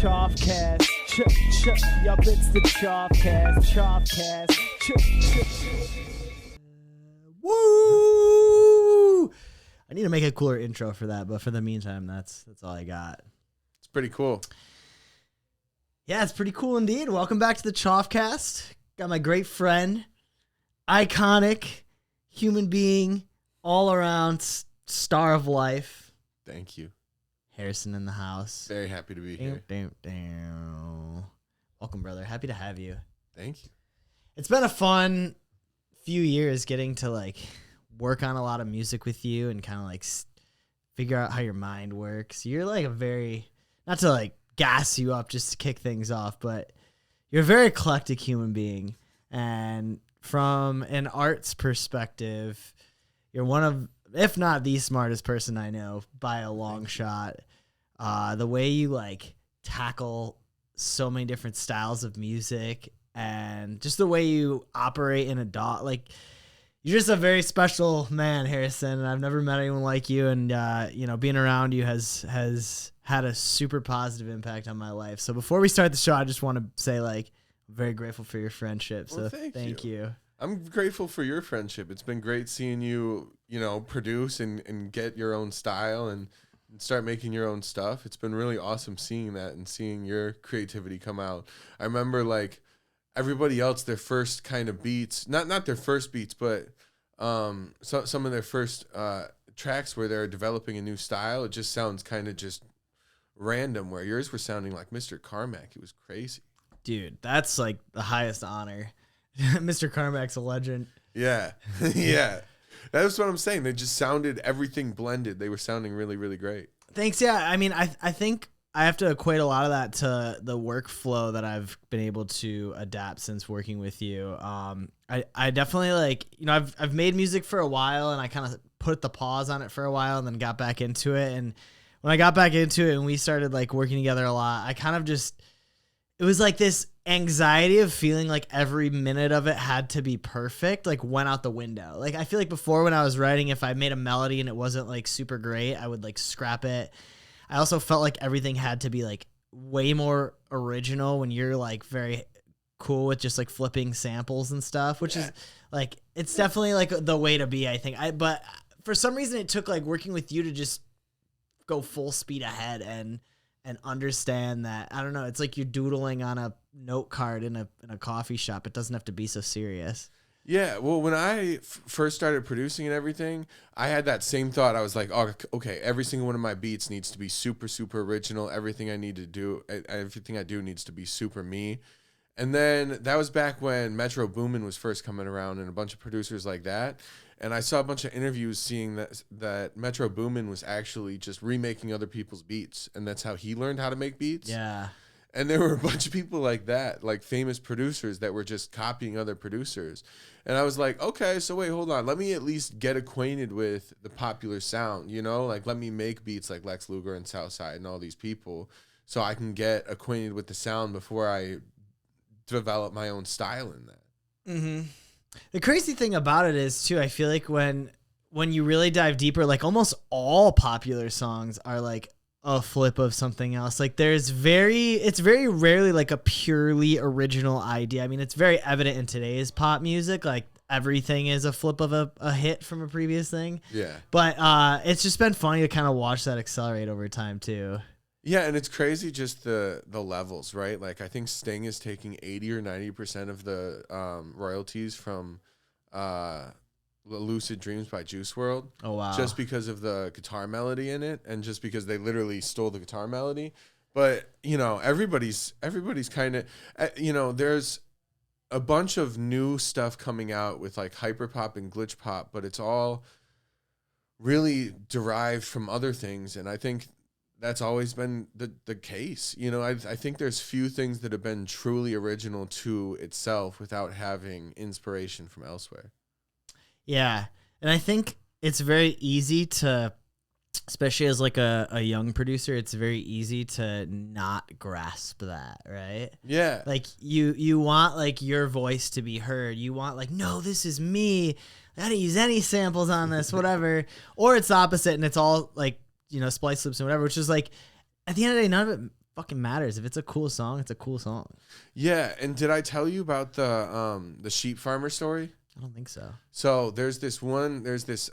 CHOFF Cast. Yup, it's the CHOFF Cast. CHOFF Cast. Woo! I need to make a cooler intro for that, but for the meantime, that's all I got. It's pretty cool. Yeah, it's pretty cool indeed. Welcome back to the CHOFF Cast. Got my great friend, iconic human being, all around star of life. Thank you. Harrison in the house. Very happy to be here. Welcome, brother. Happy to have you. Thank you. It's been a fun few years getting to like work on a lot of music with you and kind of like figure out how your mind works. You're like a very, not to like gas you up just to kick things off, but you're a very eclectic human being. And from an arts perspective, you're one of, if not the smartest person I know by a long shot. The way you like tackle so many different styles of music and just the way you operate in a dot, like you're just a very special man, Harrison. And I've never met anyone like you. And, being around you has had a super positive impact on my life. So before we start the show, I just want to say like, I'm very grateful for your friendship. So thank you. I'm grateful for your friendship. It's been great seeing you, produce and get your own style and start making your own stuff. It's been really awesome seeing that and seeing your creativity come out. I remember like everybody else, their first kind of beats, not their first beats, but some of their first tracks where they're developing a new style. It just sounds kind of just random, where yours were sounding like Mr. Carmack. It was crazy. Dude, that's like the highest honor. Mr. Carmack's a legend. Yeah. Yeah. That's what I'm saying. They just sounded everything blended. They were sounding really, really great. Thanks. Yeah. I mean, I think I have to equate a lot of that to the workflow that I've been able to adapt since working with you. I definitely like, I've made music for a while and I kind of put the pause on it for a while and then got back into it. And when I got back into it and we started like working together a lot, I kind of just, it was like this anxiety of feeling like every minute of it had to be perfect, like went out the window. Like I feel like before when I was writing, if I made a melody and it wasn't like super great, I would like scrap it. I also felt like everything had to be like way more original when you're like very cool with just like flipping samples and stuff, which is like, it's definitely like the way to be, I think. But for some reason it took like working with you to just go full speed ahead and understand that, I don't know, it's like you're doodling on a note card in a coffee shop. It doesn't have to be so serious. Yeah, well, when I first started producing and everything, I had that same thought. I was like, oh, okay, every single one of my beats needs to be super, super original. Everything I do needs to be super me. And then that was back when Metro Boomin was first coming around and a bunch of producers like that. And I saw a bunch of interviews seeing that Metro Boomin was actually just remaking other people's beats. And that's how he learned how to make beats. Yeah. And there were a bunch of people like that, like famous producers that were just copying other producers. And I was like, okay, so wait, hold on. Let me at least get acquainted with the popular sound, Like, let me make beats like Lex Luger and Southside and all these people so I can get acquainted with the sound before I develop my own style in that. Mm-hmm. The crazy thing about it is, too, I feel like when you really dive deeper, like almost all popular songs are like a flip of something else. Like it's very rarely like a purely original idea. I mean, it's very evident in today's pop music. Like everything is a flip of a hit from a previous thing. Yeah. But it's just been funny to kind of watch that accelerate over time, too. Yeah, and it's crazy just the levels, right? Like I think Sting is taking 80 or 90% of the royalties from Lucid Dreams by Juice WRLD. Oh, wow. Just because of the guitar melody in it and just because they literally stole the guitar melody. But, everybody's kind of, there's a bunch of new stuff coming out with like hyperpop and glitch pop, but it's all really derived from other things. And I think that's always been the case. I think there's few things that have been truly original to itself without having inspiration from elsewhere. Yeah. And I think it's very easy to, especially as like a young producer, it's very easy to not grasp that, right? Yeah. Like you want like your voice to be heard. You want like, no, this is me. I don't use any samples on this, whatever. Or it's the opposite and it's all like, splice loops and whatever, which is like, at the end of the day, none of it fucking matters. If it's a cool song, it's a cool song. Yeah, and did I tell you about the sheep farmer story? I don't think so. So there's this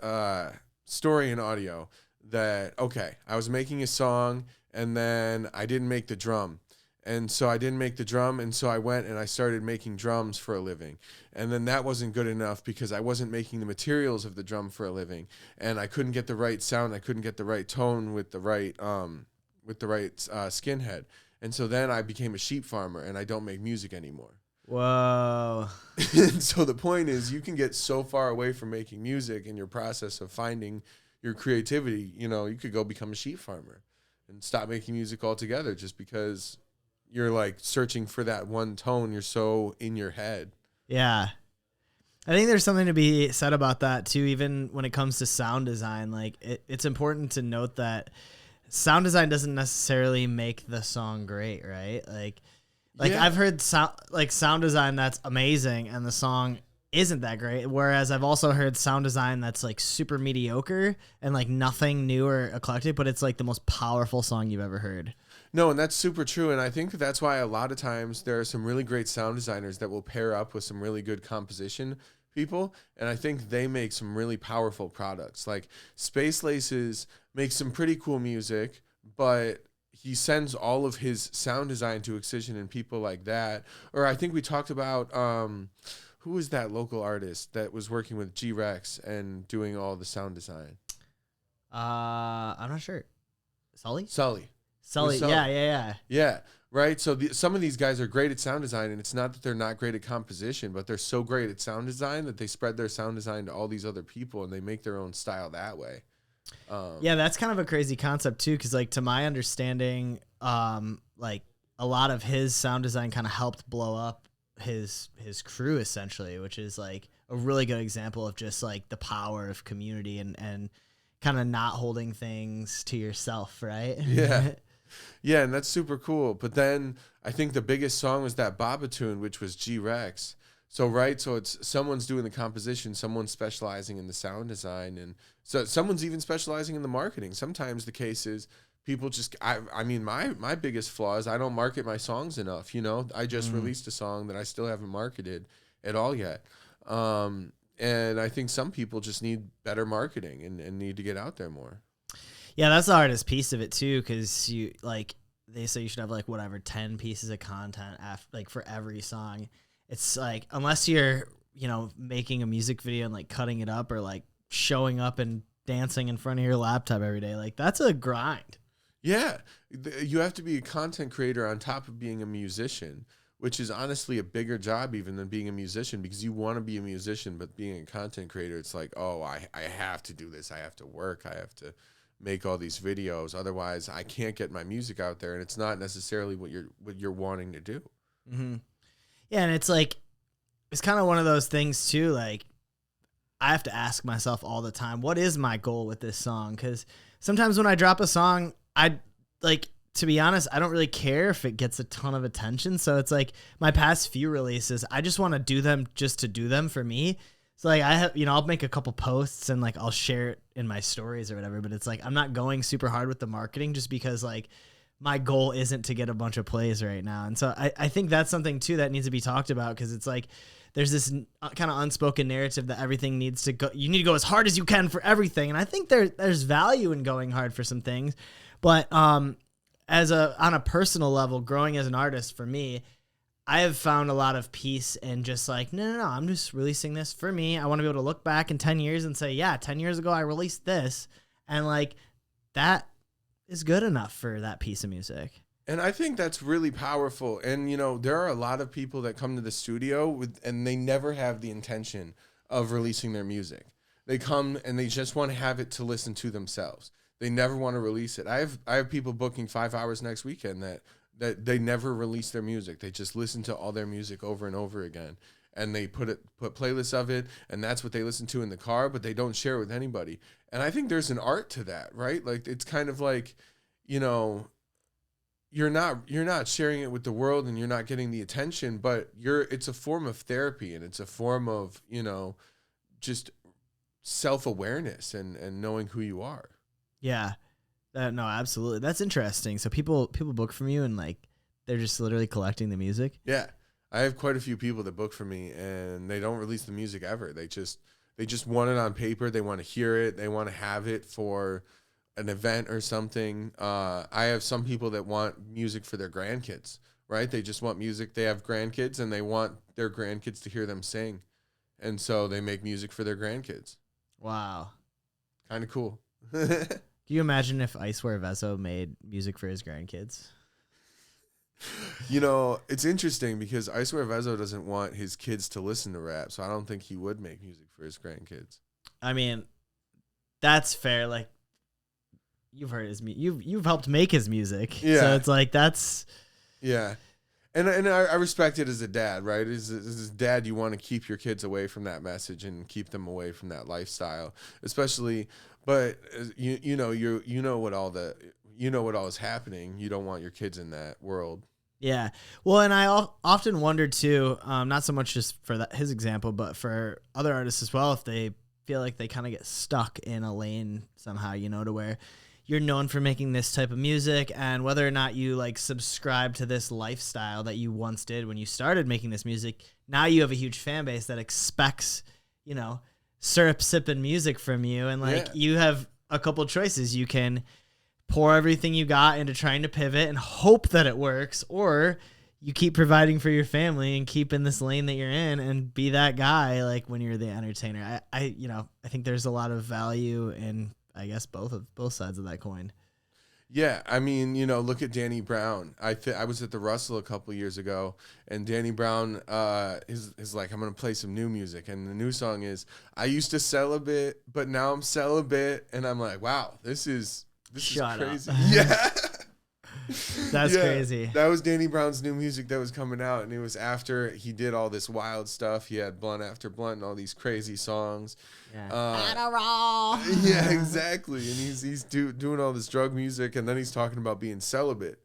story in audio that, okay, I was making a song and then I didn't make the drum. And so I didn't make the drum, and so I went and I started making drums for a living. And then that wasn't good enough because I wasn't making the materials of the drum for a living. And I couldn't get the right sound, I couldn't get the right tone with the right skinhead. And so then I became a sheep farmer and I don't make music anymore. Whoa. And so the point is, you can get so far away from making music in your process of finding your creativity. You know, you could go become a sheep farmer and stop making music altogether just because you're like searching for that one tone. You're so in your head. Yeah. I think there's something to be said about that too, even when it comes to sound design. Like it's important to note that sound design doesn't necessarily make the song great, right? Like yeah. I've heard sound design that's amazing and the song isn't that great. Whereas I've also heard sound design that's like super mediocre and like nothing new or eclectic, but it's like the most powerful song you've ever heard. No, and that's super true. And I think that's why a lot of times there are some really great sound designers that will pair up with some really good composition people. And I think they make some really powerful products. Like Space Laces makes some pretty cool music, but he sends all of his sound design to Excision and people like that. Or I think we talked about, who was that local artist that was working with G-Rex and doing all the sound design? I'm not sure. Sully. Sully. Yeah. Right. So some of these guys are great at sound design, and it's not that they're not great at composition, but they're so great at sound design that they spread their sound design to all these other people and they make their own style that way. Yeah, that's kind of a crazy concept too, because like to my understanding, like a lot of his sound design kind of helped blow up his crew essentially, which is like a really good example of just like the power of community and kind of not holding things to yourself, right? Yeah. Yeah, and that's super cool. But then I think the biggest song was that Baba tune, which was G-Rex. So it's someone's doing the composition, someone's specializing in the sound design, and so someone's even specializing in the marketing. Sometimes the case is people just, I mean, my biggest flaw is I don't market my songs enough. You know, I just released a song that I still haven't marketed at all yet. And I think some people just need better marketing and need to get out there more. Yeah, that's the hardest piece of it too, because you like they say you should have like whatever 10 pieces of content like for every song. It's like unless you're making a music video and like cutting it up or like showing up and dancing in front of your laptop every day, like that's a grind. Yeah, you have to be a content creator on top of being a musician, which is honestly a bigger job even than being a musician, because you want to be a musician, but being a content creator, it's like, oh, I have to do this. I have to work. I have to make all these videos. Otherwise, I can't get my music out there, and it's not necessarily what you're wanting to do. Mm-hmm. Yeah, and it's like it's kind of one of those things too. Like I have to ask myself all the time, what is my goal with this song? Because sometimes when I drop a song, to be honest, I don't really care if it gets a ton of attention. So it's like my past few releases, I just want to do them just to do them for me. So like I have, I'll make a couple posts and like I'll share it in my stories or whatever, but it's like I'm not going super hard with the marketing just because like my goal isn't to get a bunch of plays right now. And so I think that's something too that needs to be talked about, because it's like there's this kind of unspoken narrative that everything needs to go, you need to go as hard as you can for everything. And I think there's value in going hard for some things, but on a personal level, growing as an artist for me, I have found a lot of peace in just like, no, I'm just releasing this for me. I want to be able to look back in 10 years and say, yeah, 10 years ago I released this. And like that is good enough for that piece of music. And I think that's really powerful. And, there are a lot of people that come to the studio and they never have the intention of releasing their music. They come and they just want to have it to listen to themselves. They never want to release it. I have people booking 5 hours next weekend that they never release their music. They just listen to all their music over and over again. And they put playlists of it, and that's what they listen to in the car, but they don't share it with anybody. And I think there's an art to that, right? Like it's kind of like, you're not sharing it with the world and you're not getting the attention, but it's a form of therapy, and it's a form of, just self-awareness and knowing who you are. Yeah. No, absolutely. That's interesting. So people book from you and like they're just literally collecting the music. Yeah. I have quite a few people that book for me and they don't release the music ever. They just want it on paper. They want to hear it. They want to have it for an event or something. I have some people that want music for their grandkids, right? They just want music. They have grandkids and they want their grandkids to hear them sing. And so they make music for their grandkids. Wow. Kind of cool. Can you imagine if I Swear Vezo made music for his grandkids? You know, it's interesting because I Swear Vezo doesn't want his kids to listen to rap, so I don't think he would make music for his grandkids. I mean, that's fair. Like, you've heard his you've helped make his music, yeah. So it's like that's yeah. And I respect it as a dad, right? As a dad, you want to keep your kids away from that message and keep them away from that lifestyle, especially. But you know what all is happening. You don't want your kids in that world. Yeah. Well, and I often wonder too, not so much just for his example, but for other artists as well, if they feel like they kind of get stuck in a lane somehow, you know, to where you're known for making this type of music, and whether or not you like subscribe to this lifestyle that you once did when you started making this music, now you have a huge fan base that expects, you know, syrup sipping music from you. And like, you have a couple choices. You can pour everything you got into trying to pivot and hope that it works, or you keep providing for your family and keep in this lane that you're in and be that guy. Like when you're the entertainer, I think there's a lot of value in, I guess, both sides of that coin. Yeah, I mean, you know, look at Danny Brown. I was at the Russell a couple years ago, and Danny Brown is like, I'm gonna play some new music, and the new song is "I used to celibate, but now I'm celibate," and I'm like, wow, this is crazy. Yeah. That's crazy. That was Danny Brown's new music that was coming out, and it was after he did all this wild stuff. He had Blunt After Blunt and all these crazy songs. Yeah, yeah, exactly. And he's doing all this drug music, and then he's talking about being celibate.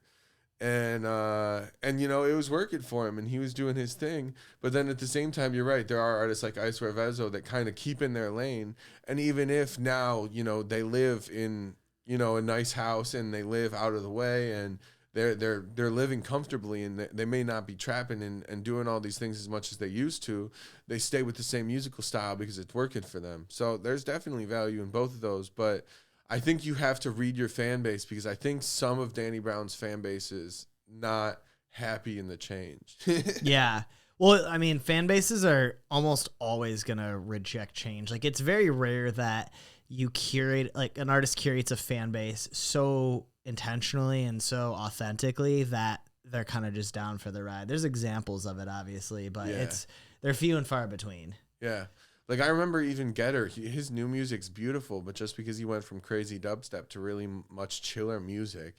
And you know, it was working for him, and he was doing his thing. But then at the same time, you're right, there are artists like I Swear Vezo that kind of keep in their lane. And even if now, you know, they live in, you know, a nice house and they live out of the way and they're living comfortably, and they may not be trapping and doing all these things as much as they used to, they stay with the same musical style because it's working for them. So there's definitely value in both of those. But I think you have to read your fan base, because I think some of Danny Brown's fan base is not happy in the change. Yeah. Well, I mean, fan bases are almost always going to reject change. Like, it's very rare that you curate, like an artist curates a fan base so intentionally and so authentically that they're kind of just down for the ride. There's examples of it, obviously, but they're few and far between. Yeah. Like, I remember even Getter, his new music's beautiful, but just because he went from crazy dubstep to really much chiller music,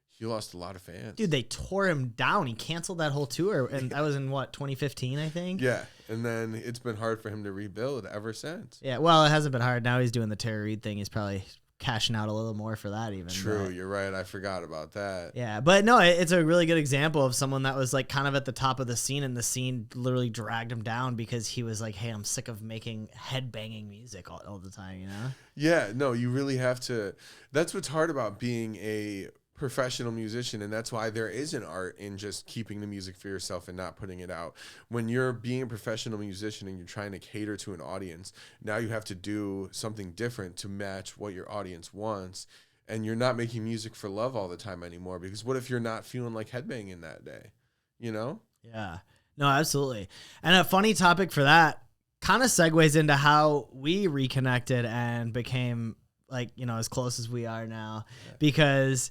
he lost a lot of fans. Dude, they tore him down. He canceled that whole tour, and that was in, 2015, I think? Yeah, and then it's been hard for him to rebuild ever since. Yeah, well, it hasn't been hard. Now he's doing the Tara Reid thing. He's probably cashing out a little more for that even. True, but, you're right. I forgot about that. Yeah, but no, it's a really good example of someone that was like kind of at the top of the scene, and the scene literally dragged him down because he was like, hey, I'm sick of making head-banging music all the time, you know? Yeah, no, you really have to. That's what's hard about being a professional musician, and that's why there is an art in just keeping the music for yourself and not putting it out. When you're being a professional musician and you're trying to cater to an audience, now you have to do something different to match what your audience wants, and you're not making music for love all the time anymore, because what if you're not feeling like headbanging that day, you know? Yeah, no, absolutely. And a funny topic for that kind of segues into how we reconnected and became like, you know, as close as we are now, because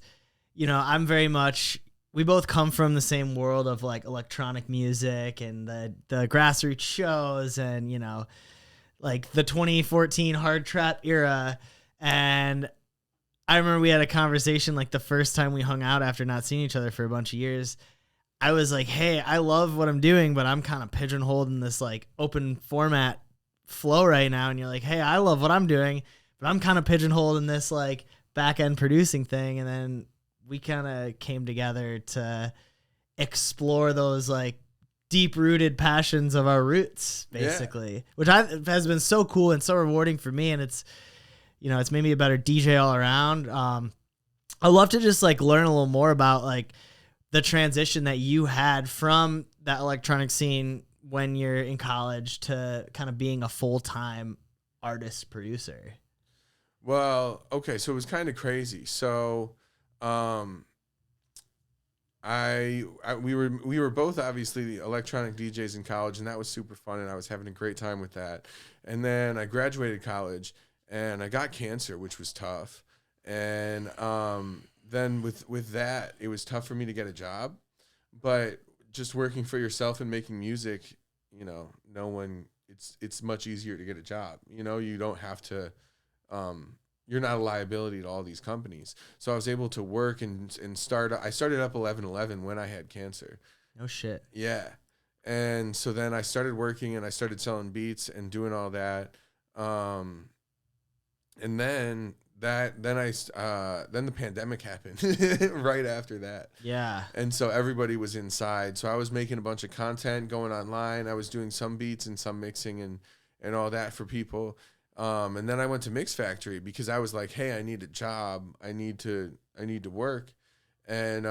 you know, I'm very much, we both come from the same world of like electronic music and the grassroots shows and, you know, like the 2014 hard trap era. And I remember we had a conversation like the first time we hung out after not seeing each other for a bunch of years. I was like, hey, I love what I'm doing, but I'm kind of pigeonholed in this like open format flow right now. And you're like, hey, I love what I'm doing, but I'm kind of pigeonholed in this like back end producing thing. And then we kind of came together to explore those like deep rooted passions of our roots, basically, which has been so cool and so rewarding for me. And it's, you know, it's made me a better DJ all around. I'd love to just like learn a little more about like the transition that you had from that electronic scene when you're in college to kind of being a full-time artist producer. Well, okay, so it was kind of crazy. So, um, we were both obviously electronic DJs in college, and that was super fun, and I was having a great time with that. And then I graduated college, and I got cancer, which was tough. And then with that, it was tough for me to get a job. But just working for yourself and making music, you know, no one. It's much easier to get a job. You know, you don't have to. You're not a liability to all these companies. So I was able to work and start. I started up 11:11 when I had cancer. No shit. Yeah. And so then I started working and I started selling beats and doing all that. And then then the pandemic happened right after that. Yeah. And so everybody was inside. So I was making a bunch of content going online. I was doing some beats and some mixing and all that for people. And then I went to Mix Factory because I was like, hey, I need a job. I need to work. And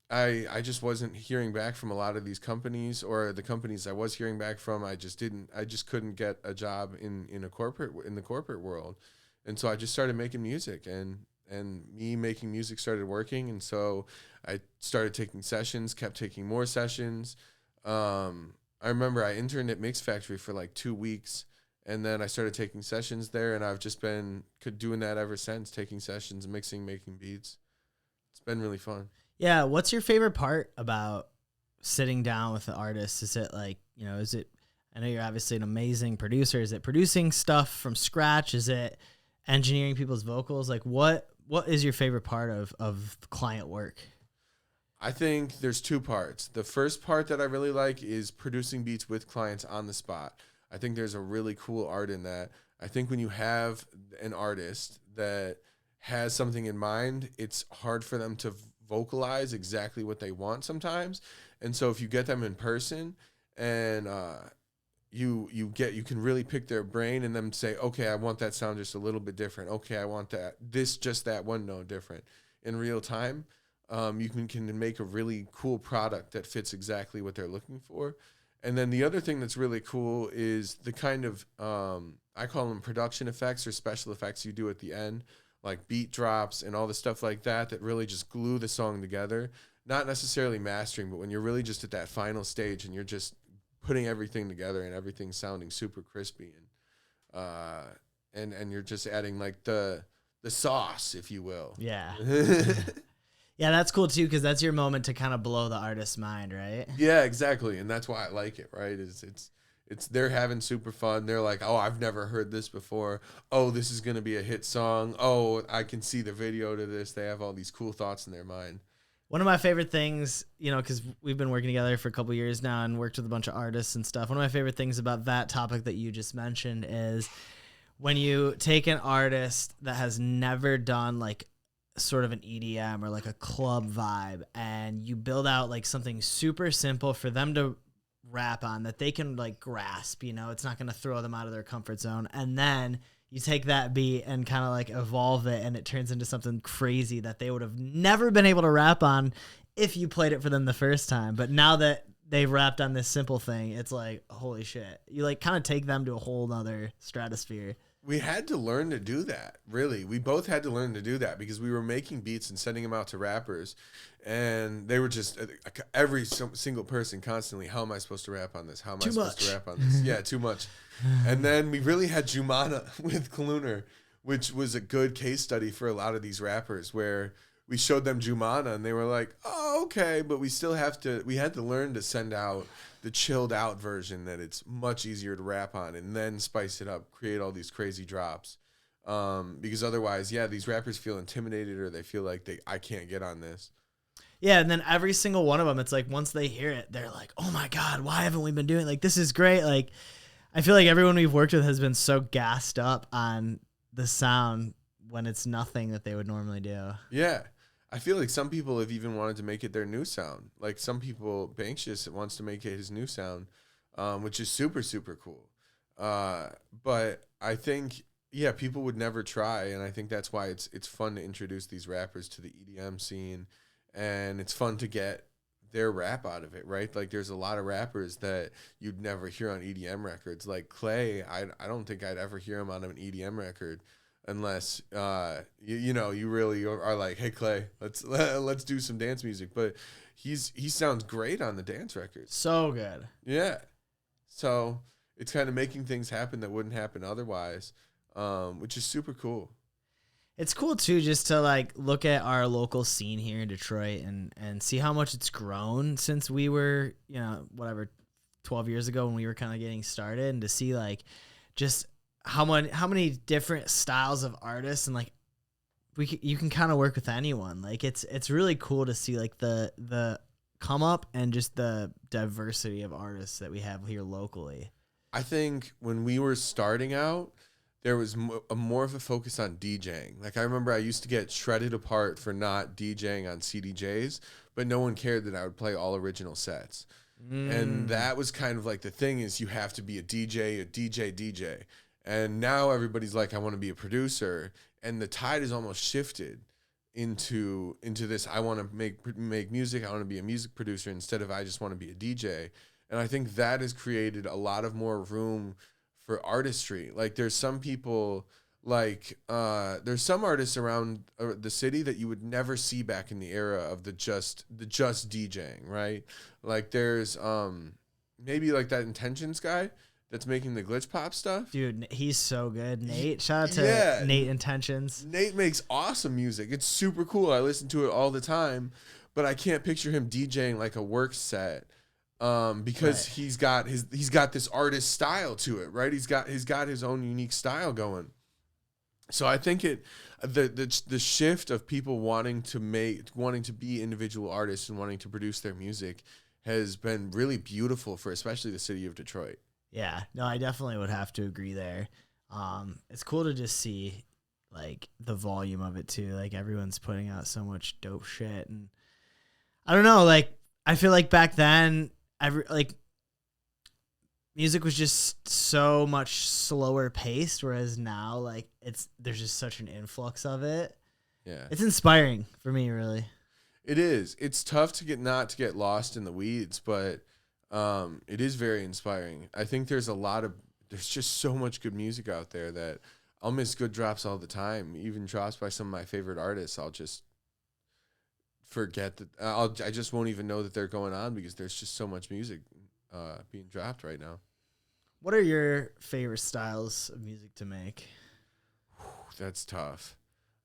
I just wasn't hearing back from a lot of these companies, or the companies I was hearing back from. I just couldn't get a job in the corporate world. And so I just started making music, and me making music started working. And so I started taking sessions, kept taking more sessions. I remember I interned at Mix Factory for like 2 weeks. And then I started taking sessions there, and I've just been doing that ever since, taking sessions, mixing, making beats. It's been really fun. Yeah. What's your favorite part about sitting down with the artist? Is it like, you know, I know you're obviously an amazing producer. Is it producing stuff from scratch? Is it engineering people's vocals? Like what is your favorite part of client work? I think there's 2 parts. The first part that I really like is producing beats with clients on the spot. I think there's a really cool art in that. I think when you have an artist that has something in mind, it's hard for them to vocalize exactly what they want sometimes. And so if you get them in person and you can really pick their brain and then say, okay, I want that sound just a little bit different. Okay, I want that one note different. In real time, you can make a really cool product that fits exactly what they're looking for. And then the other thing that's really cool is the kind of, I call them production effects or special effects you do at the end, like beat drops and all the stuff like that really just glue the song together. Not necessarily mastering, but when you're really just at that final stage and you're just putting everything together and everything sounding super crispy and you're just adding like the sauce, if you will. Yeah. Yeah, that's cool too, because that's your moment to kind of blow the artist's mind, right? Yeah, exactly, and that's why I like it. Right? It's they're having super fun. They're like, oh, I've never heard this before. Oh, this is gonna be a hit song. Oh, I can see the video to this. They have all these cool thoughts in their mind. One of my favorite things, you know, because we've been working together for a couple years now and worked with a bunch of artists and stuff. One of my favorite things about that topic that you just mentioned is when you take an artist that has never done like sort of an EDM or like a club vibe, and you build out like something super simple for them to rap on that they can like grasp, you know, it's not going to throw them out of their comfort zone. And then you take that beat and kind of like evolve it, and it turns into something crazy that they would have never been able to rap on if you played it for them the first time. But now that they've rapped on this simple thing, it's like, holy shit. You like kind of take them to a whole nother stratosphere. We had to learn to do that, really. We both had to learn to do that because we were making beats and sending them out to rappers. And they were just, every single person constantly, how am I supposed to rap on this? How am I supposed to rap on this? Yeah, too much. And then we really had Jumana with Kalunar, which was a good case study for a lot of these rappers, where we showed them Jumana and they were like, oh, okay. But we had to learn to send out the chilled out version that it's much easier to rap on, and then spice it up, create all these crazy drops. Because otherwise, yeah, these rappers feel intimidated, or they feel like I can't get on this. Yeah, and then every single one of them, it's like once they hear it, they're like, oh my God, why haven't we been doing, like, this is great. Like, I feel like everyone we've worked with has been so gassed up on the sound when it's nothing that they would normally do. Yeah. I feel like some people have even wanted to make it their new sound. Like some people, Banksius wants to make it his new sound, which is super, super cool. But I think yeah, people would never try, and I think that's why it's fun to introduce these rappers to the EDM scene, and it's fun to get their rap out of it, right? Like there's a lot of rappers that you'd never hear on EDM records. Like Clay, I don't think I'd ever hear him on an EDM record unless you really are like, hey Clay, let's do some dance music. But he sounds great on the dance records. So good. Yeah. So it's kind of making things happen that wouldn't happen otherwise, which is super cool. It's cool too, just to like look at our local scene here in Detroit and see how much it's grown since we were, 12 years ago when we were kind of getting started, and to see like just how many different styles of artists, and like you can kind of work with anyone. Like it's really cool to see like the come up and just the diversity of artists that we have here locally. I think when we were starting out, there was more of a focus on DJing. Like I remember I used to get shredded apart for not DJing on CDJs, but no one cared that I would play all original sets. And that was kind of like the thing, is you have to be a DJ. And now everybody's like, I want to be a producer. And the tide has almost shifted into this. I want to make music. I want to be a music producer instead of I just want to be a DJ. And I think that has created a lot of more room for artistry. Like there's some people, like there's some artists around the city that you would never see back in the era of the just DJing, right? Like there's maybe like that Intentions guy that's making the glitch pop stuff. Dude, he's so good. Nate, shout out to Nate Intentions. Nate makes awesome music. It's super cool. I listen to it all the time, but I can't picture him DJing like a work set. Because he's got this artist style to it, right? He's got his own unique style going. So I think the shift of people wanting to be individual artists and wanting to produce their music has been really beautiful for especially the city of Detroit. Yeah, no, I definitely would have to agree there. It's cool to just see like the volume of it too. Like everyone's putting out so much dope shit, and I don't know, like I feel like back then music was just so much slower paced, whereas now like there's just such an influx of it. Yeah, it's inspiring for me, really. It is. It's tough to not to get lost in the weeds, but it is very inspiring. I think there's just so much good music out there that I'll miss good drops all the time. Even drops by some of my favorite artists, I'll just forget that. I just won't even know that they're going on because there's just so much music being dropped right now. What are your favorite styles of music to make? That's tough.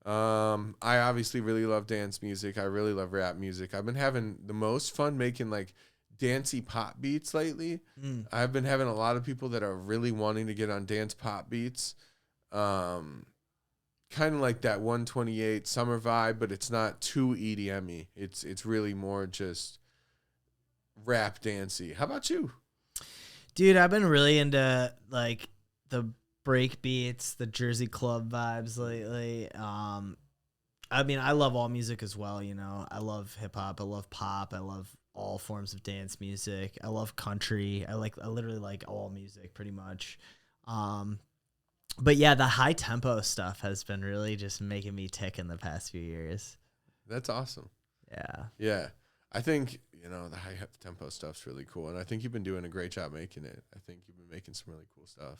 I obviously really love dance music. I really love rap music. I've been having the most fun making like dancey pop beats lately. I've been having a lot of people that are really wanting to get on dance pop beats. Kind of like that 128 summer vibe, but it's not too EDM-y. It's really more just rap dancey. How about you? Dude, I've been really into like the break beats, the Jersey club vibes lately. I mean, I love all music as well, I love hip hop, I love pop, I love all forms of dance music. I love country. I literally like all music pretty much. But yeah, the high tempo stuff has been really just making me tick in the past few years. That's awesome. Yeah. Yeah. I think, the high tempo stuff's really cool. And I think you've been doing a great job making it. I think you've been making some really cool stuff.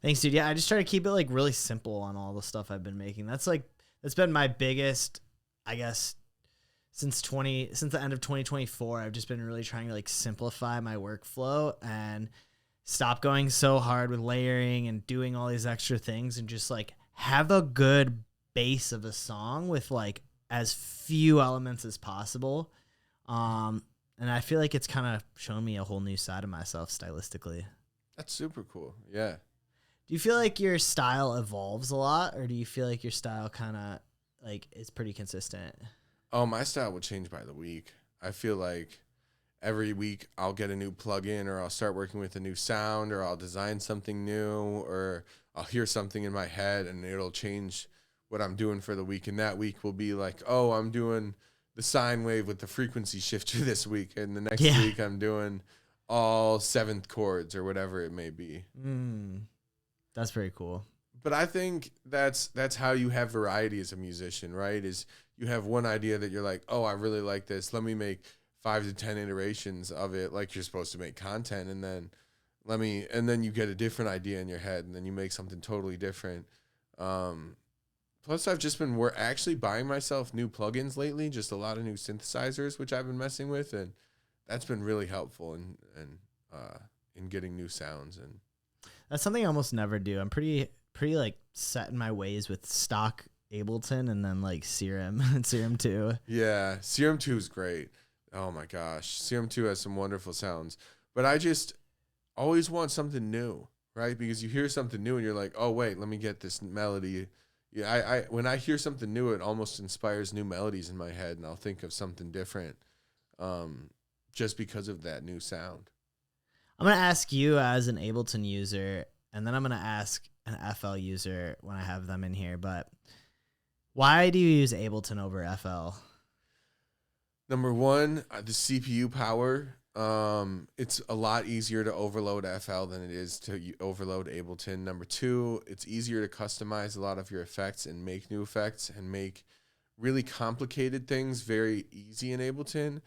Thanks, dude. Yeah, I just try to keep it like really simple on all the stuff I've been making. That's been my biggest, I guess, since the end of 2024. I've just been really trying to like simplify my workflow and stop going so hard with layering and doing all these extra things, and just like have a good base of a song with like as few elements as possible. And I feel like it's kind of shown me a whole new side of myself stylistically. That's super cool. Yeah. Do you feel like your style evolves a lot, or do you feel like your style kind of like is pretty consistent? Oh, my style will change by the week. I feel like every week I'll get a new plugin, or I'll start working with a new sound, or I'll design something new, or I'll hear something in my head and it'll change what I'm doing for the week. And that week will be like, oh, I'm doing the sine wave with the frequency shifter this week. And the next week I'm doing all seventh chords or whatever it may be. That's very cool. but I think that's how you have variety as a musician, right? Is you have one idea that you're like, oh, I really like this. Let me make 5 to 10 iterations of it, like you're supposed to make content, and then you get a different idea in your head, and then you make something totally different. Plus, I've just been actually buying myself new plugins lately, just a lot of new synthesizers, which I've been messing with, and that's been really helpful in getting new sounds. And that's something I almost never do. I'm pretty like set in my ways with stock Ableton and then like Serum and Serum 2. Yeah, Serum 2 is great. Oh my gosh, Serum 2 has some wonderful sounds, but I just always want something new, right? Because you hear something new and you're like, oh wait, let me get this melody. Yeah, I when I hear something new, it almost inspires new melodies in my head, and I'll think of something different, just because of that new sound. I'm gonna ask you as an Ableton user, and then I'm gonna ask an FL user when I have them in here. But why do you use Ableton over FL? Number one, the CPU power. It's a lot easier to overload FL than it is to overload Ableton. Number two, it's easier to customize a lot of your effects and make new effects and make really complicated things very easy in Ableton.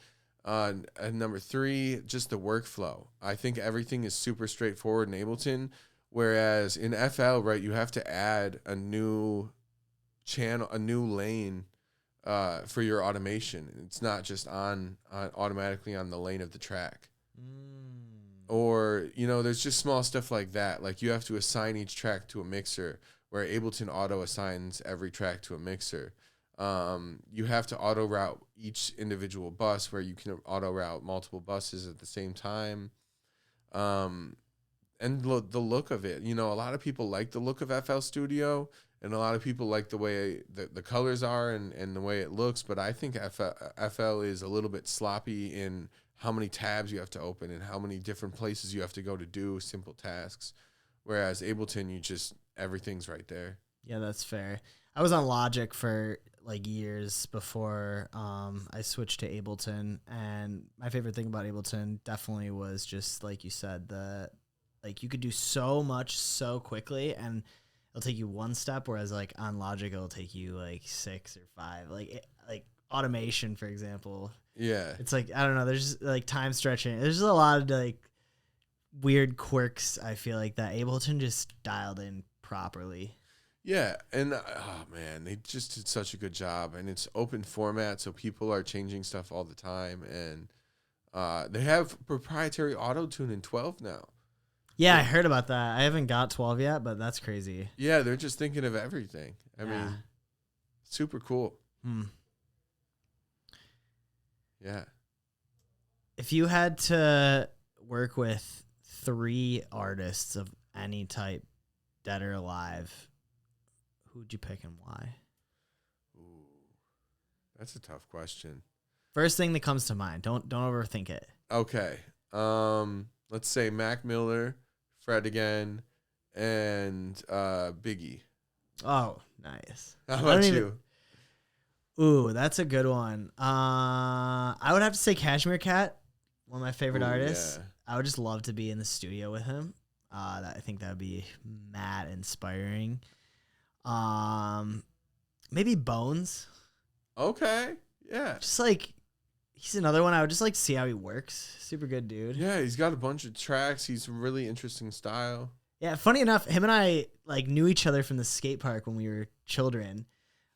And number three, just the workflow. I think everything is super straightforward in Ableton, whereas in FL, right, you have to add a new channel, a new lane for your automation. It's not just on automatically on the lane of the track. Or, there's just small stuff like that. Like you have to assign each track to a mixer, where Ableton auto assigns every track to a mixer. You have to auto route each individual bus, where you can auto route multiple buses at the same time. And the look of it, a lot of people like the look of FL Studio, and a lot of people like the way the colors are and the way it looks. But I think FL is a little bit sloppy in how many tabs you have to open and how many different places you have to go to do simple tasks. Whereas Ableton, everything's right there. Yeah, that's fair. I was on Logic for like years before I switched to Ableton, and my favorite thing about Ableton definitely was just like you said, you could do so much so quickly, and it'll take you one step, whereas like on Logic it'll take you like 6 or 5. Like automation, for example. Yeah. It's like, I don't know, there's just like time stretching. There's just a lot of like weird quirks, I feel like, that Ableton just dialed in properly. Yeah, and oh man, they just did such a good job, and it's open format, so people are changing stuff all the time, and they have proprietary auto-tune in 12 now. Yeah, I heard about that. I haven't got 12 yet, but that's crazy. Yeah, they're just thinking of everything. I mean, super cool. Yeah. If you had to work with 3 artists of any type, dead or alive, who'd you pick and why? Ooh, that's a tough question. First thing that comes to mind. Don't overthink it. Okay. Let's say Mac Miller, Fred again, and Biggie. Oh, nice. How about you? Ooh, that's a good one. I would have to say Cashmere Cat, one of my favorite artists. Yeah. I would just love to be in the studio with him. I think that would be mad inspiring. Maybe Bones. Okay. Yeah. Just like, he's another one. I would just like see how he works. Super good dude. Yeah, he's got a bunch of tracks. He's a really interesting style. Yeah, funny enough, him and I like knew each other from the skate park when we were children.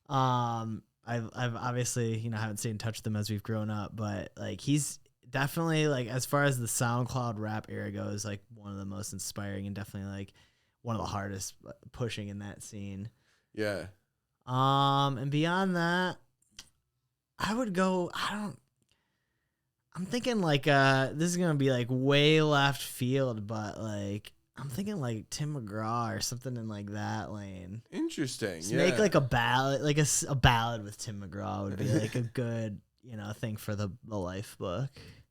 I've obviously, haven't stayed in touch with him as we've grown up, but like he's definitely, like, as far as the SoundCloud rap era goes, like one of the most inspiring and definitely like one of the hardest pushing in that scene. Yeah. And beyond that, I would go, I'm thinking like this is gonna be like way left field, but like I'm thinking like Tim McGraw or something in like that lane. Interesting. Just make like a ballad, like a ballad with Tim McGraw would be like a good, thing for the life book.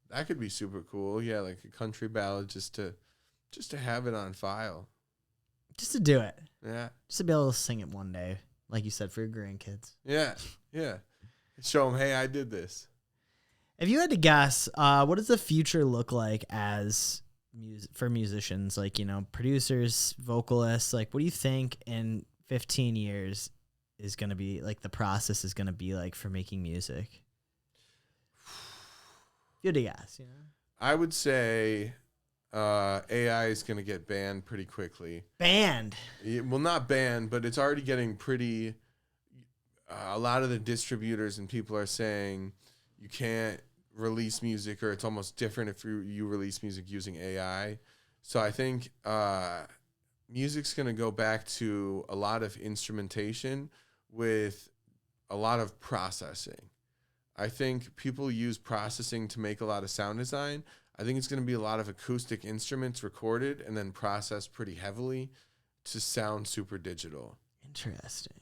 That could be super cool. Yeah, like a country ballad just to have it on file. Just to do it. Yeah. Just to be able to sing it one day, like you said, for your grandkids. Yeah. Yeah. Show them, hey, I did this. If you had to guess, what does the future look like as for musicians, like, you know, producers, vocalists, like, what do you think in 15 years is going to be like the process is going to be like for making music? Good to guess, you know. I would say AI is going to get banned pretty quickly. Banned? Well, not banned, but it's already getting pretty. A lot of the distributors and people are saying you can't release music, or it's almost different if you release music using AI. So I think music's going to go back to a lot of instrumentation with a lot of processing. I think people use processing to make a lot of sound design. I think it's going to be a lot of acoustic instruments recorded and then processed pretty heavily to sound super digital. Interesting.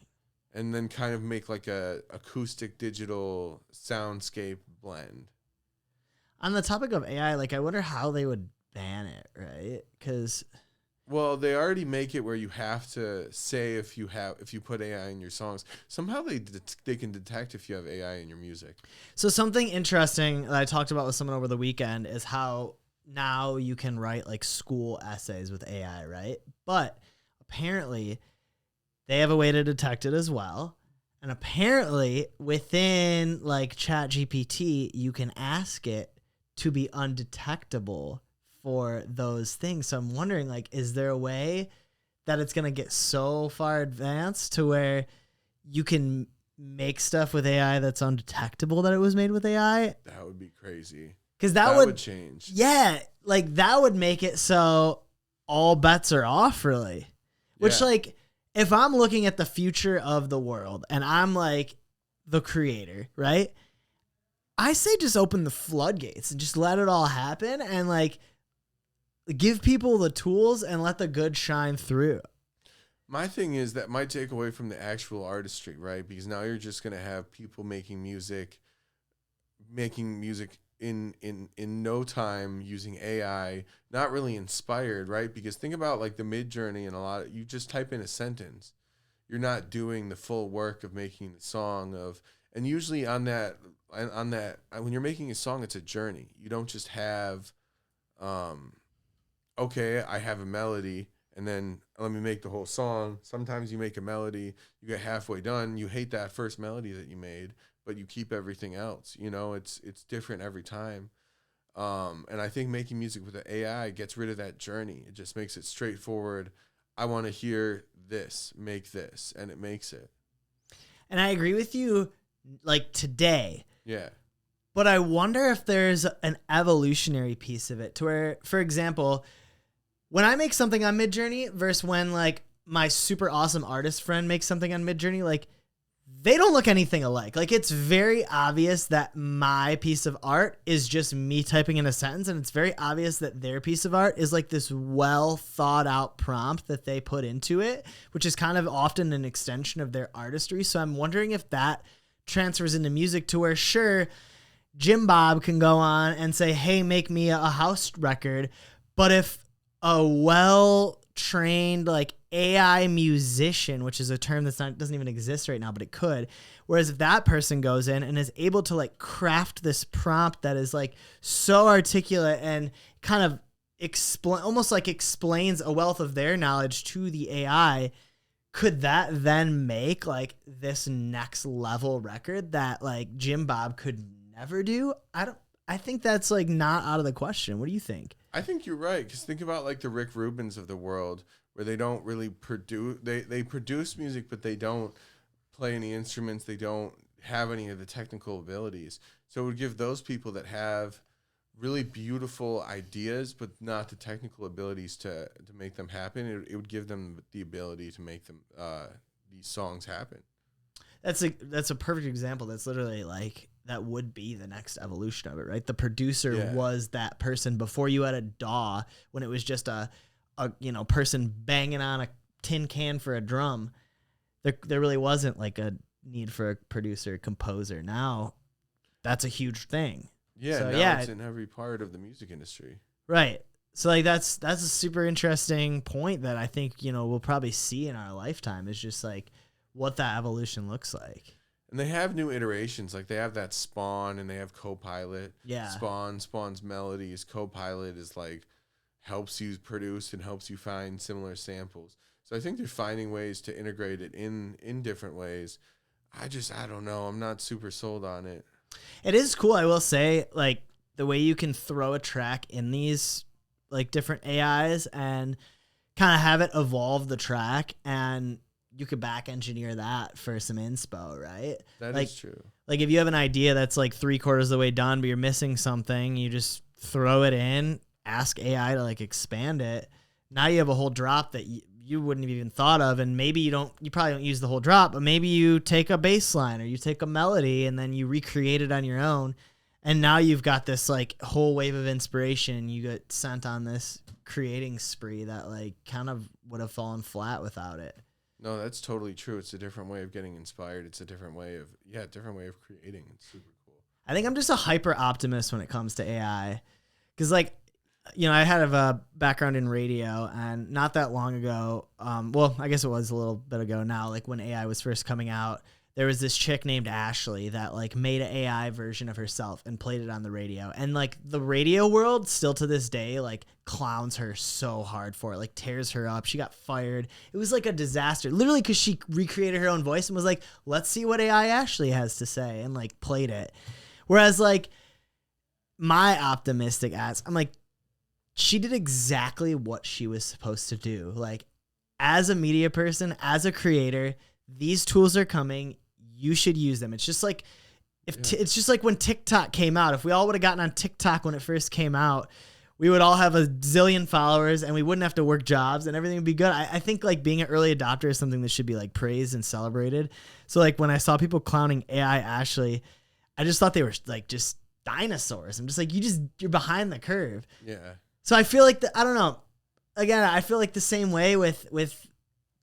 And then kind of make like a acoustic digital soundscape blend. On the topic of AI, like, I wonder how they would ban it, right? Because, well, they already make it where you have to say if you put AI in your songs. Somehow they can detect if you have AI in your music. so something interesting that I talked about with someone over the weekend is how now you can write like school essays with AI, right? But apparently they have a way to detect it as well. And apparently within like ChatGPT, you can ask it to be undetectable for those things. So I'm wondering, like, is there a way that it's going to get so far advanced to where you can make stuff with AI that's undetectable that it was made with AI? That would be crazy. Because that would change. Yeah, like that would make it so all bets are off, really. Which, Yeah. like, if I'm looking at the future of the world and I'm like the creator, right? I say just open the floodgates and just let it all happen and like give people the tools and let the good shine through. My thing is that might take away from the actual artistry, right? Because now you're just going to have people making music in no time using AI, not really inspired, right? Because think about like the Mid-Journey and you just type in a sentence. You're not doing the full work of making the song and usually on that, when you're making a song, it's a journey. You don't just have, okay, I have a melody and then let me make the whole song. Sometimes you make a melody, you get halfway done, you hate that first melody that you made, but you keep everything else. You know, it's different every time. And I think making music with the AI gets rid of that journey. It just makes it straightforward. I want to hear this, make this, and it makes it. And I agree with you, like today. Yeah. But I wonder if there's an evolutionary piece of it to where, for example, when I make something on Mid-Journey versus when like my super awesome artist friend makes something on Mid-Journey, like they don't look anything alike. Like it's very obvious that my piece of art is just me typing in a sentence, and it's very obvious that their piece of art is like this well thought out prompt that they put into it, which is kind of often an extension of their artistry. So I'm wondering if that transfers into music to where, sure, Jim Bob can go on and say, hey, make me a house record. But if a well-trained like AI musician, which is a term doesn't even exist right now, but it could. Whereas if that person goes in and is able to like craft this prompt that is like so articulate and kind of almost like explains a wealth of their knowledge to the AI, could that then make like this next level record that like Jim Bob could never do? I think that's like not out of the question. What do you think? I think you're right, because think about like the Rick Rubins of the world, where they don't really produce. They produce music, but they don't play any instruments. They don't have any of the technical abilities. So it would give those people that have really beautiful ideas, but not the technical abilities to make them happen. It would give them the ability to make them these songs happen. That's a perfect example. That's literally like that would be the next evolution of it, right? The producer was that person before you had a DAW, when it was just a person banging on a tin can for a drum. There really wasn't like a need for a producer composer. Now that's a huge thing. Yeah, so, now it's in every part of the music industry. Right. So like that's a super interesting point that I think, we'll probably see in our lifetime, is just like what that evolution looks like. And they have new iterations, like they have that Spawn and they have Copilot. Yeah. Spawn's melodies. Copilot is like helps you produce and helps you find similar samples. So I think they're finding ways to integrate it in different ways. I don't know. I'm not super sold on it. It is cool, I will say, like the way you can throw a track in these like different AIs and kind of have it evolve the track, and you could back engineer that for some inspo, right? That like, is true. Like if you have an idea that's like 3/4 of the way done, but you're missing something, you just throw it in, ask AI to like expand it. Now you have a whole drop that you wouldn't have even thought of, and maybe you probably don't use the whole drop, but maybe you take a bass line or you take a melody and then you recreate it on your own, and now you've got this like whole wave of inspiration. You get sent on this creating spree that like kind of would have fallen flat without it. No, that's totally true. It's a different way of getting inspired. It's a different way of creating. It's super cool. I think I'm just a hyper optimist when it comes to AI. Because, like, you know, I had a background in radio, and not that long ago, well, I guess it was a little bit ago now, like when AI was first coming out, there was this chick named Ashley that like made an AI version of herself and played it on the radio. And like the radio world still to this day, like clowns her so hard for it, like tears her up. She got fired. It was like a disaster, literally, because she recreated her own voice and was like, let's see what AI Ashley has to say, and like played it. Whereas like my optimistic ass, I'm like, she did exactly what she was supposed to do. Like as a media person, as a creator, these tools are coming. You should use them. It's just like it's just like when TikTok came out. If we all would have gotten on TikTok when it first came out, we would all have a zillion followers and we wouldn't have to work jobs and everything would be good. I think like being an early adopter is something that should be like praised and celebrated. So like when I saw people clowning AI Ashley, I just thought they were like just dinosaurs. I'm just like, you're behind the curve. Yeah. So I feel like I don't know. Again, I feel like the same way with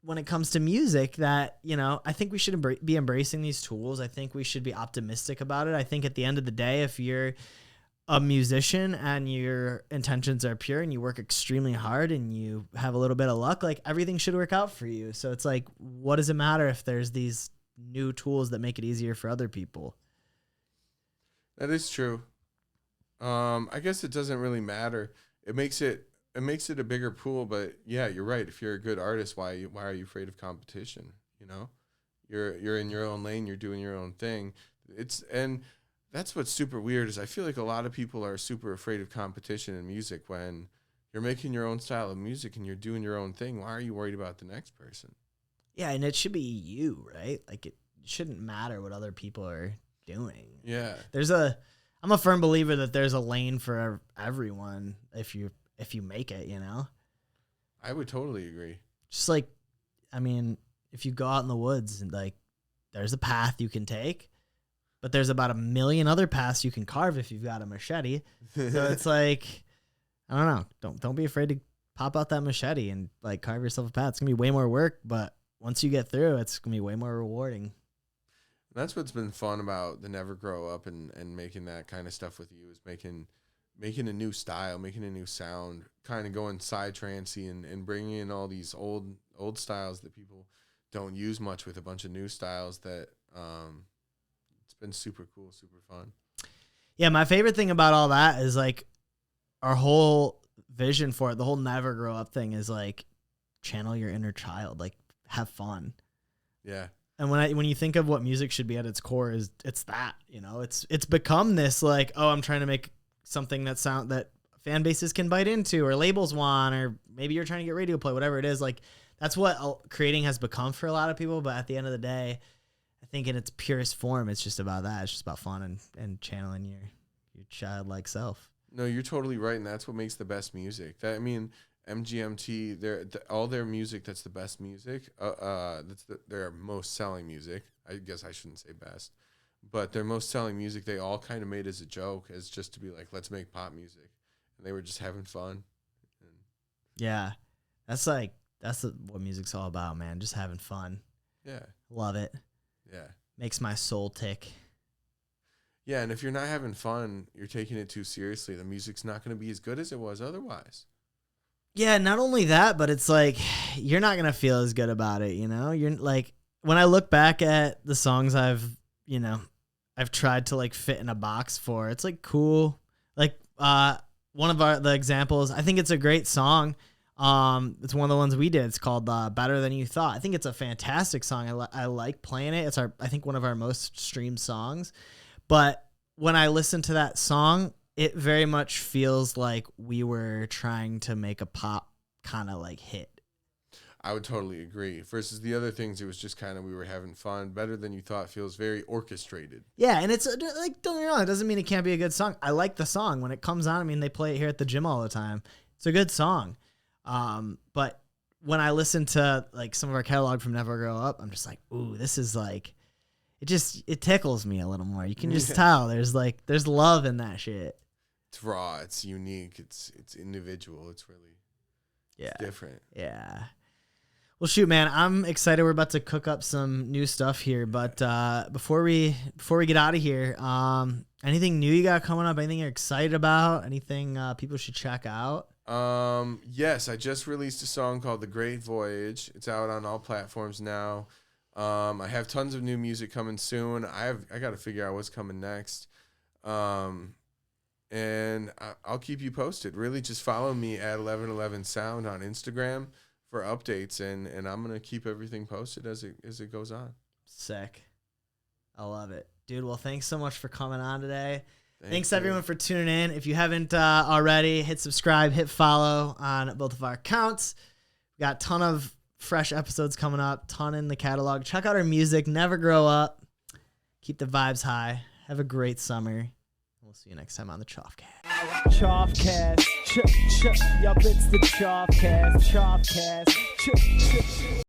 when it comes to music, that, you know, I think we should be embracing these tools. I think we should be optimistic about it. I think at the end of the day, if you're a musician and your intentions are pure and you work extremely hard and you have a little bit of luck, like everything should work out for you. So it's like, what does it matter if there's these new tools that make it easier for other people? That is true. I guess it doesn't really matter. It makes it a bigger pool, but yeah, you're right. If you're a good artist, why are you afraid of competition? You know, you're in your own lane, you're doing your own thing. And that's what's super weird is I feel like a lot of people are super afraid of competition in music. When you're making your own style of music and you're doing your own thing, why are you worried about the next person? Yeah, and it should be you, right? Like it shouldn't matter what other people are doing. Yeah. I'm a firm believer that there's a lane for everyone if you make it, you know? I would totally agree. Just like, I mean, if you go out in the woods and like, there's a path you can take, but there's about 1 million other paths you can carve if you've got a machete. So it's like, I don't know. Don't be afraid to pop out that machete and like carve yourself a path. It's gonna be way more work, but once you get through, it's gonna be way more rewarding. That's what's been fun about the Never Grow Up and making that kind of stuff with you, is making a new style, making a new sound, kind of going psytrancey and bringing in all these old styles that people don't use much, with a bunch of new styles that it's been super cool, super fun. Yeah, my favorite thing about all that is like our whole vision for it, the whole Never Grow Up thing is like channel your inner child, like have fun. Yeah. And when you think of what music should be at its core, it's that, you know, it's become this like, oh, I'm trying to make something that fan bases can bite into or labels want, or maybe you're trying to get radio play, whatever it is. Like that's what creating has become for a lot of people. But at the end of the day, I think in its purest form, it's just about that. It's just about fun and channeling your childlike self. No, you're totally right. And that's what makes the best music. I mean, MGMT, all their music, that's the best music. That's their most selling music. I guess I shouldn't say best, but their most selling music, they all kind of made as a joke, as just to be like, let's make pop music, and they were just having fun. Yeah, that's what music's all about, man. Just having fun. Yeah, love it. Yeah, makes my soul tick. Yeah, and if you're not having fun, you're taking it too seriously. The music's not going to be as good as it was otherwise. Yeah, not only that, but it's like you're not going to feel as good about it, you know? You're like, when I look back at the songs I've tried to like fit in a box for, it's like cool. Like one one of the examples. I think it's a great song. It's one of the ones we did. It's called Better Than You Thought. I think it's a fantastic song. I like playing it. It's I think one of our most streamed songs. But when I listen to that song, it very much feels like we were trying to make a pop kind of like hit. I would totally agree. Versus the other things, it was just kind of we were having fun. Better Than You Thought feels very orchestrated. Yeah, and it's like, don't get me wrong, it doesn't mean it can't be a good song. I like the song when it comes on. I mean, they play it here at the gym all the time. It's a good song. But when I listen to like some of our catalog from Never Grow Up, I'm just like, ooh, this is like, it tickles me a little more. You can just tell there's love in that shit. It's raw. It's unique. It's individual. It's really different. Yeah. Well, shoot, man, I'm excited. We're about to cook up some new stuff here, but before we get out of here, anything new you got coming up? Anything you're excited about? Anything people should check out? Yes, I just released a song called The Great Voyage. It's out on all platforms now. I have tons of new music coming soon. I got to figure out what's coming next. And I'll keep you posted. Really, just follow me at 1111 Sound on Instagram for updates, and I'm gonna keep everything posted as it goes on. Sick. I love it, dude. Well, thanks so much for coming on today. Thanks you. everyone for tuning in. If you haven't already, hit subscribe, hit follow on both of our accounts. We got a ton of fresh episodes coming up, ton in the catalog. Check out our music. Never grow up. Keep the vibes high. Have a great summer. We'll see you next time on the CHOFF Cast. CHOFF Cast. Yup, it's the CHOFF Cast. CHOFF Cast.